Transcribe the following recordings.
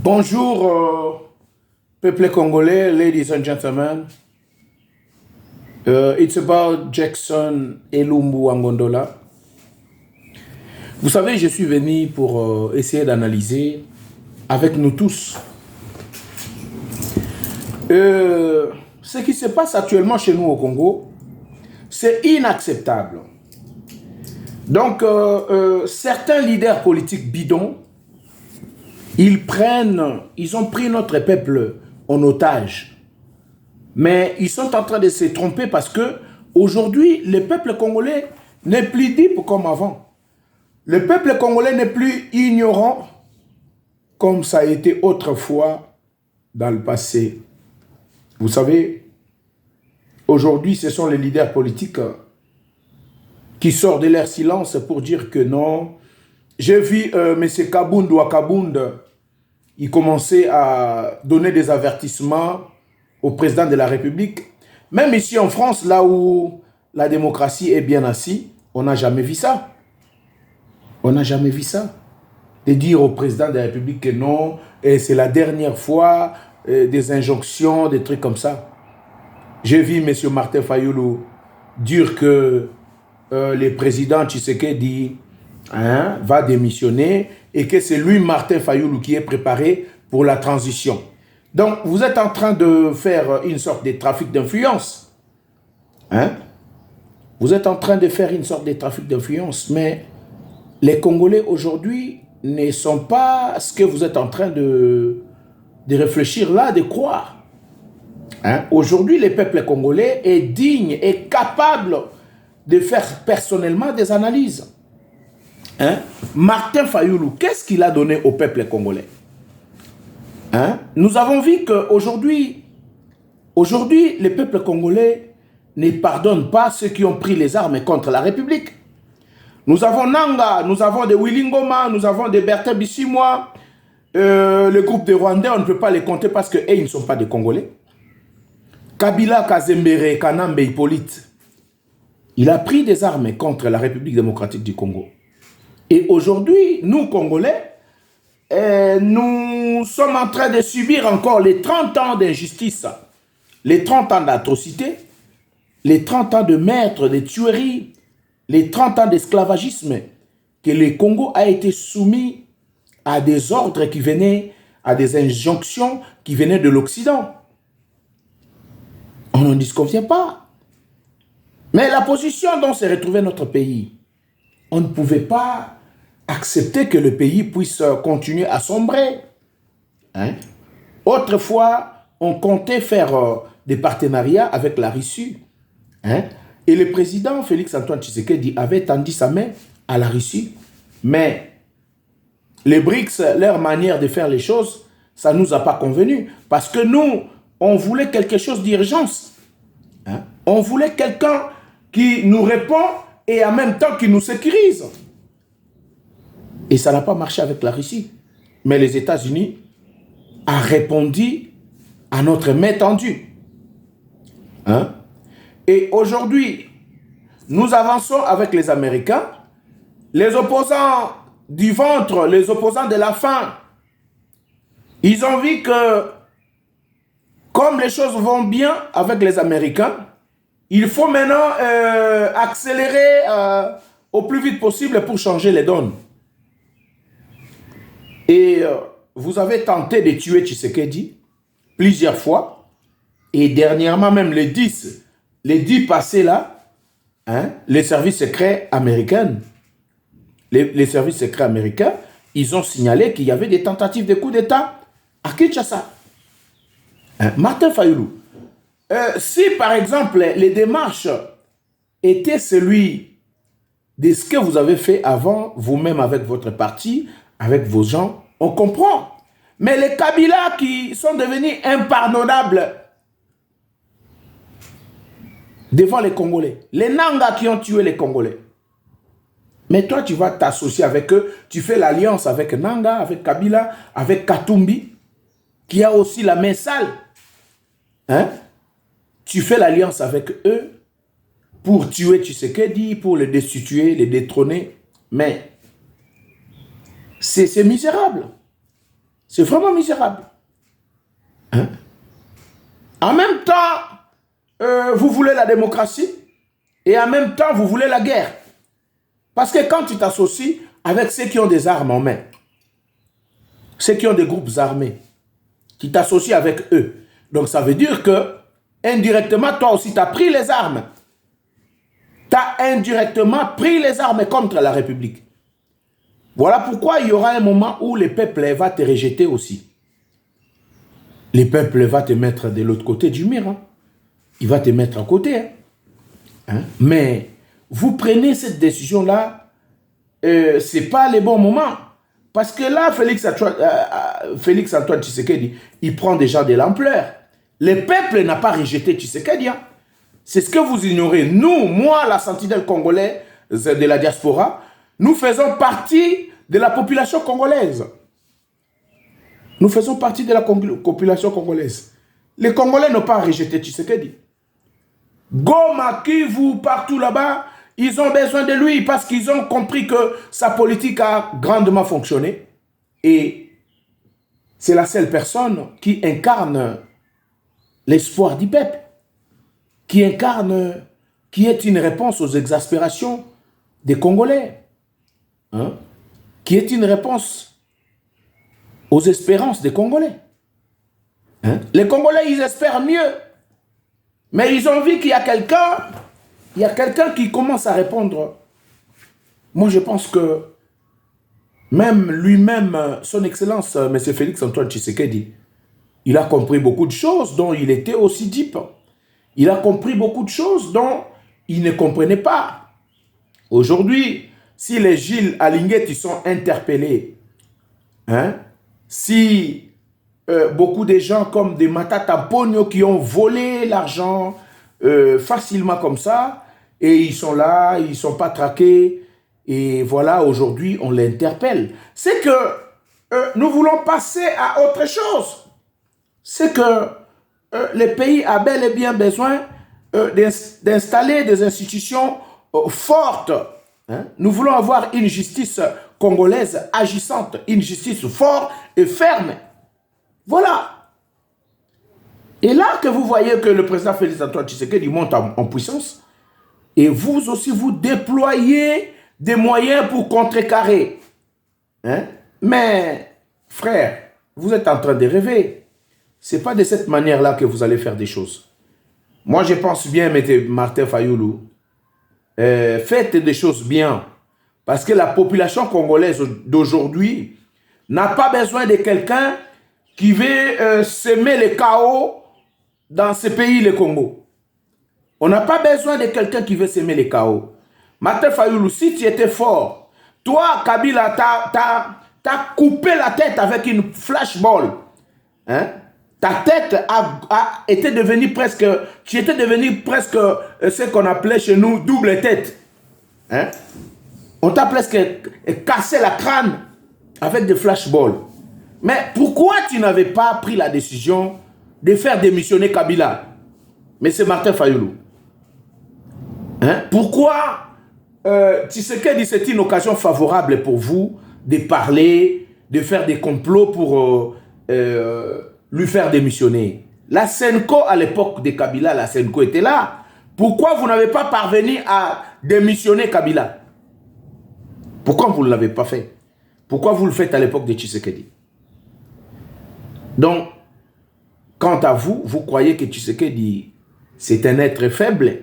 Bonjour, peuple congolais, ladies and gentlemen. It's about Jackson Elumbu Angondola. Vous savez, je suis venu pour essayer d'analyser avec nous tous ce qui se passe actuellement chez nous au Congo. C'est inacceptable. Donc, certains leaders politiques bidons, ils ont pris notre peuple en otage. Mais ils sont en train de se tromper parce que aujourd'hui, le peuple congolais n'est plus libre comme avant. Le peuple congolais n'est plus ignorant comme ça a été autrefois dans le passé. Vous savez, aujourd'hui, ce sont les leaders politiques qui sortent de leur silence pour dire que non. J'ai vu M. Kabound ou Kabound, il commençait à donner des avertissements au président de la République. Même ici en France, là où la démocratie est bien assise, on n'a jamais vu ça. On n'a jamais vu ça. De dire au président de la République que non, et c'est la dernière fois, des injonctions, des trucs comme ça. J'ai vu M. Martin Fayoulou dire que le président Tshisekedi va démissionner et que c'est lui, Martin Fayoulou, qui est préparé pour la transition. Donc, vous êtes en train de faire une sorte de trafic d'influence. Vous êtes en train de faire une sorte de trafic d'influence, mais les Congolais aujourd'hui ne sont pas ce que vous êtes en train de réfléchir là, de croire. Aujourd'hui, le peuple congolais est digne et capable de faire personnellement des analyses. Martin Fayoulou, qu'est-ce qu'il a donné au peuple congolais? Nous avons vu qu'aujourd'hui, le peuple congolais ne pardonne pas ceux qui ont pris les armes contre la République. Nous avons Nanga, nous avons des Willy Ngoma, nous avons des Bertin Bissimois, le groupe des Rwandais, on ne peut pas les compter parce qu'ils ne sont pas des Congolais. Kabila, Kazembere, Kanambe, Hippolyte, il a pris des armes contre la République démocratique du Congo. Et aujourd'hui, nous, Congolais, nous sommes en train de subir encore les 30 ans d'injustice, les 30 ans d'atrocité, les 30 ans de meurtre, de tueries, les 30 ans d'esclavagisme, que le Congo a été soumis à des ordres qui venaient, à des injonctions qui venaient de l'Occident. On n'en disconvient pas. Mais la position dont s'est retrouvé notre pays, on ne pouvait pas accepter que le pays puisse continuer à sombrer. Autrefois, on comptait faire des partenariats avec la Russie. Et le président Félix-Antoine Tshisekedi avait tendu sa main à la Russie. Mais les BRICS, leur manière de faire les choses, ça ne nous a pas convenu. Parce que nous, on voulait quelque chose d'urgence. On voulait quelqu'un qui nous répond et en même temps qui nous sécurise. Et ça n'a pas marché avec la Russie. Mais les États-Unis ont répondu à notre main tendue. Et aujourd'hui, nous avançons avec les Américains, les opposants du ventre, les opposants de la faim. Ils ont vu que, comme les choses vont bien avec les Américains, il faut maintenant accélérer au plus vite possible pour changer les donnes. Et vous avez tenté de tuer Tshisekedi plusieurs fois. Et dernièrement, même les 10 passés là, les services secrets américains, les services secrets américains, ils ont signalé qu'il y avait des tentatives de coup d'État à Kinshasa. Martin Fayoulou, si par exemple les démarches étaient celui de ce que vous avez fait avant, vous-même avec votre parti, avec vos gens, on comprend. Mais les Kabila qui sont devenus impardonnables devant les Congolais, les Nanga qui ont tué les Congolais. Mais toi, tu vas t'associer avec eux, tu fais l'alliance avec Nanga, avec Kabila, avec Katumbi, qui a aussi la main sale. Tu fais l'alliance avec eux pour tuer Tshisekedi, pour le destituer, le détrôner. Mais c'est misérable. C'est vraiment misérable. Hein? En même temps, vous voulez la démocratie et en même temps, vous voulez la guerre. Parce que quand tu t'associes avec ceux qui ont des armes en main, ceux qui ont des groupes armés, tu t'associes avec eux. Donc ça veut dire que, indirectement, toi aussi, tu as pris les armes. Tu as indirectement pris les armes contre la République. Voilà pourquoi il y aura un moment où le peuple va te rejeter aussi. Le peuple va te mettre de l'autre côté du mur. Hein. Il va te mettre à côté. Hein. Hein? Mais vous prenez cette décision-là, ce n'est pas le bon moment. Parce que là, Félix Antoine Tshisekedi, il prend déjà de l'ampleur. Le peuple n'a pas rejeté Tshisekedi. Hein. C'est ce que vous ignorez. Nous, moi, la sentinelle congolaise de la diaspora, nous faisons partie de la population congolaise. Nous faisons partie de la population congolaise. Les Congolais n'ont pas rejeté Tshisekedi. Goma, Kivu, partout là-bas, ils ont besoin de lui parce qu'ils ont compris que sa politique a grandement fonctionné. Et c'est la seule personne qui incarne l'espoir du peuple, qui est une réponse aux exaspérations des Congolais, hein? Qui est une réponse aux espérances des Congolais. Hein? Les Congolais, ils espèrent mieux. Mais ils ont vu qu'il y a quelqu'un qui commence à répondre. Moi, je pense que même lui-même, son Excellence, M. Félix Antoine Tshisekedi, il a compris beaucoup de choses dont il était aussi deep. Il a compris beaucoup de choses dont il ne comprenait pas. Aujourd'hui, si les Gilles Alinguet sont interpellés, hein, si beaucoup de gens comme des Matata Pogno qui ont volé l'argent facilement comme ça, et ils sont là, ils ne sont pas traqués, et voilà, aujourd'hui, on l'interpelle. C'est que nous voulons passer à autre chose. C'est que le pays a bel et bien besoin d'installer des institutions fortes. Hein? Nous voulons avoir une justice congolaise agissante, une justice forte et ferme. Voilà. Et là que vous voyez que le président Félix Antoine Tshisekedi monte en puissance, et vous aussi vous déployez des moyens pour contrecarrer. Hein? Mais, frère, vous êtes en train de rêver. Ce n'est pas de cette manière-là que vous allez faire des choses. Moi, je pense bien, M. Martin Fayoulou, faites des choses bien. Parce que la population congolaise d'aujourd'hui n'a pas besoin de quelqu'un qui veut semer le chaos dans ce pays, le Congo. On n'a pas besoin de quelqu'un qui veut semer le chaos. Martin Fayoulou, si tu étais fort, toi, Kabila, t'as coupé la tête avec une flashball. Hein? Ta tête a été devenue presque, tu étais devenu presque ce qu'on appelait chez nous double tête. Hein? On t'a presque cassé la crâne avec des flashballs. Mais pourquoi tu n'avais pas pris la décision de faire démissionner Kabila? Mais c'est Martin Fayoulou. Hein? Pourquoi Tshisekedi, c'est une occasion favorable pour vous de parler, de faire des complots pour lui faire démissionner. La Senko, à l'époque de Kabila, la Senko était là. Pourquoi vous n'avez pas parvenu à démissionner Kabila? Pourquoi vous ne l'avez pas fait? Pourquoi vous le faites à l'époque de Tshisekedi? Donc, quant à vous, vous croyez que Tshisekedi, c'est un être faible.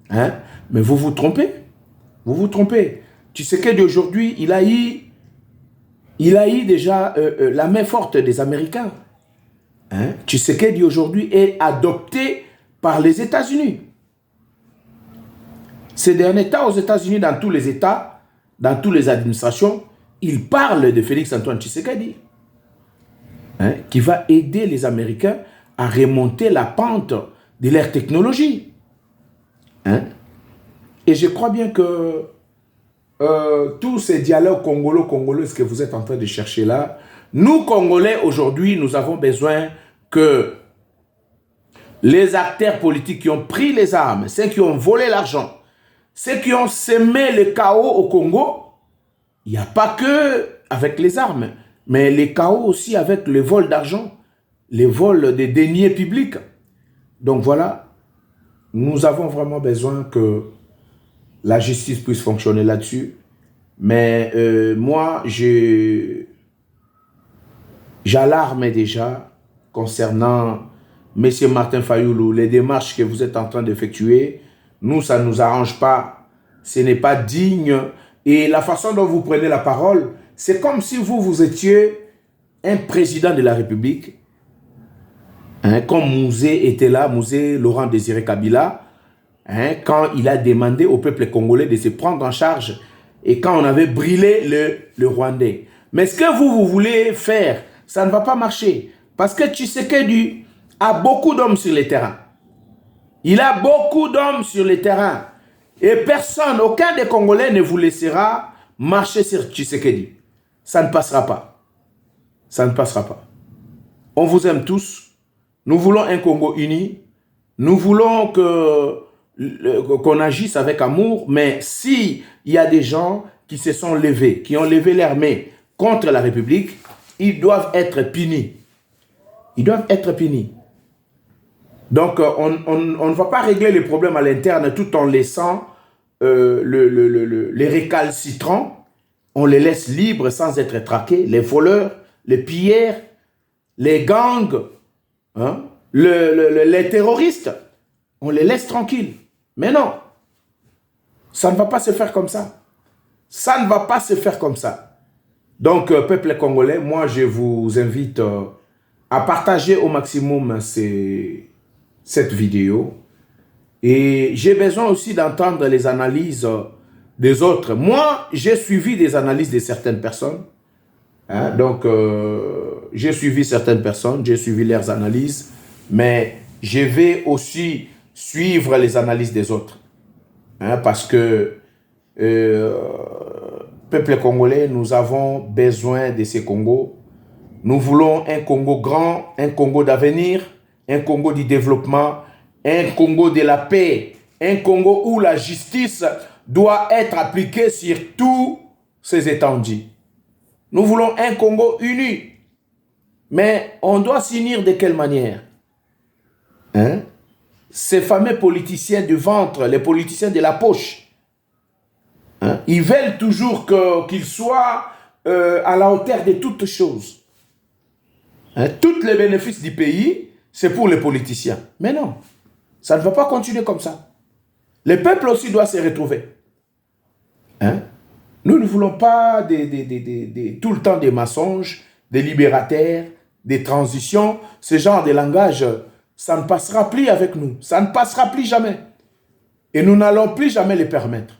Hein? Mais vous vous trompez. Vous vous trompez. Tshisekedi aujourd'hui, il a eu déjà la main forte des Américains. Hein? Tshisekedi aujourd'hui est adopté par les États-Unis. Ces derniers temps, aux États-Unis, dans tous les États, dans toutes les administrations, ils parlent de Félix Antoine Tshisekedi, hein, qui va aider les Américains à remonter la pente de leur technologie. Hein? Et je crois bien que tous ces dialogues congolo-congolais que vous êtes en train de chercher là, nous, Congolais, aujourd'hui, nous avons besoin que les acteurs politiques qui ont pris les armes, ceux qui ont volé l'argent, ceux qui ont semé le chaos au Congo, il n'y a pas que avec les armes. mais les chaos aussi avec le vol d'argent, les vols des deniers publics. Donc voilà, nous avons vraiment besoin que la justice puisse fonctionner là-dessus. Mais moi, j'alarme déjà concernant M. Martin Fayoulou, les démarches que vous êtes en train d'effectuer. Nous, ça ne nous arrange pas. Ce n'est pas digne. Et la façon dont vous prenez la parole, c'est comme si vous étiez un président de la République. Hein, comme Mouzé était là, Mouzé Laurent Désiré Kabila, hein, quand il a demandé au peuple congolais de se prendre en charge et quand on avait brûlé le Rwandais. Mais ce que vous voulez faire, ça ne va pas marcher. Parce que Tshisekedi a beaucoup d'hommes sur le terrain. Il a beaucoup d'hommes sur le terrain. Et personne, aucun des Congolais ne vous laissera marcher sur Tshisekedi. Ça ne passera pas. Ça ne passera pas. On vous aime tous. Nous voulons un Congo uni. Nous voulons qu'on agisse avec amour. Mais s'il y a des gens qui se sont levés, qui ont levé leurs mains contre la République, ils doivent être punis. Ils doivent être punis. Donc, on ne va pas régler les problèmes à l'interne tout en laissant les récalcitrants. On les laisse libres sans être traqués. Les voleurs, les pilleurs, les gangs, hein, les terroristes. On les laisse tranquilles. Mais non, ça ne va pas se faire comme ça. Ça ne va pas se faire comme ça. Donc, peuple congolais, moi, je vous invite à partager au maximum cette vidéo. Et j'ai besoin aussi d'entendre les analyses des autres. Moi, j'ai suivi des analyses de certaines personnes. Hein, donc, j'ai suivi certaines personnes, j'ai suivi leurs analyses. Mais je vais aussi suivre les analyses des autres. Hein, parce que, peuple congolais, nous avons besoin de ces Congos. Nous voulons un Congo grand, un Congo d'avenir, un Congo du développement, un Congo de la paix, un Congo où la justice doit être appliquée sur tous ces étendues. Nous voulons un Congo uni. Mais on doit s'unir de quelle manière? Hein? Ces fameux politiciens du ventre, les politiciens de la poche, hein? Ils veulent toujours qu'ils soient à la hauteur de toutes choses. Hein? Tous les bénéfices du pays, c'est pour les politiciens. Mais non, ça ne va pas continuer comme ça. Le peuple aussi doit se retrouver. Hein? Nous ne voulons pas tout le temps des mensonges, des libérateurs, des transitions. Ce genre de langage, ça ne passera plus avec nous. Ça ne passera plus jamais. Et nous n'allons plus jamais les permettre.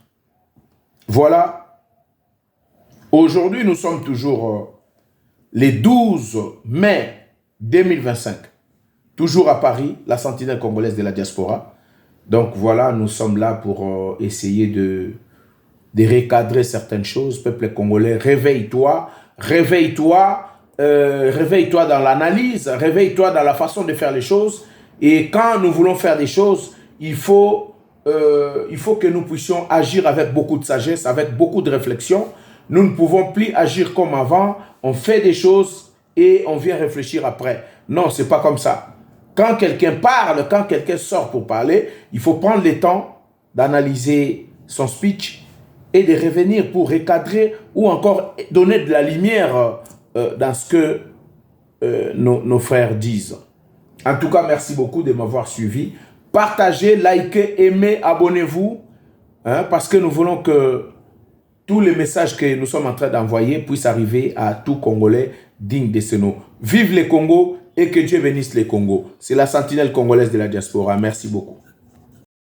Voilà. Aujourd'hui, nous sommes toujours les 12 mai 2025. Toujours à Paris, la sentinelle congolaise de la diaspora. Donc voilà, nous sommes là pour essayer de recadrer certaines choses. Peuple congolais, réveille-toi, réveille-toi, réveille-toi dans l'analyse, réveille-toi dans la façon de faire les choses. Et quand nous voulons faire des choses, il faut que nous puissions agir avec beaucoup de sagesse, avec beaucoup de réflexion. Nous ne pouvons plus agir comme avant. On fait des choses et on vient réfléchir après. Non, c'est pas comme ça. Quand quelqu'un parle, quand quelqu'un sort pour parler, il faut prendre le temps d'analyser son speech et de revenir pour recadrer ou encore donner de la lumière dans ce que nos frères disent. En tout cas, merci beaucoup de m'avoir suivi. Partagez, likez, aimez, abonnez-vous, hein, parce que nous voulons que tous les messages que nous sommes en train d'envoyer puissent arriver à tout Congolais digne de ce nom. Vive les Congos et que Dieu bénisse les Congos. C'est la sentinelle congolaise de la diaspora. Merci beaucoup.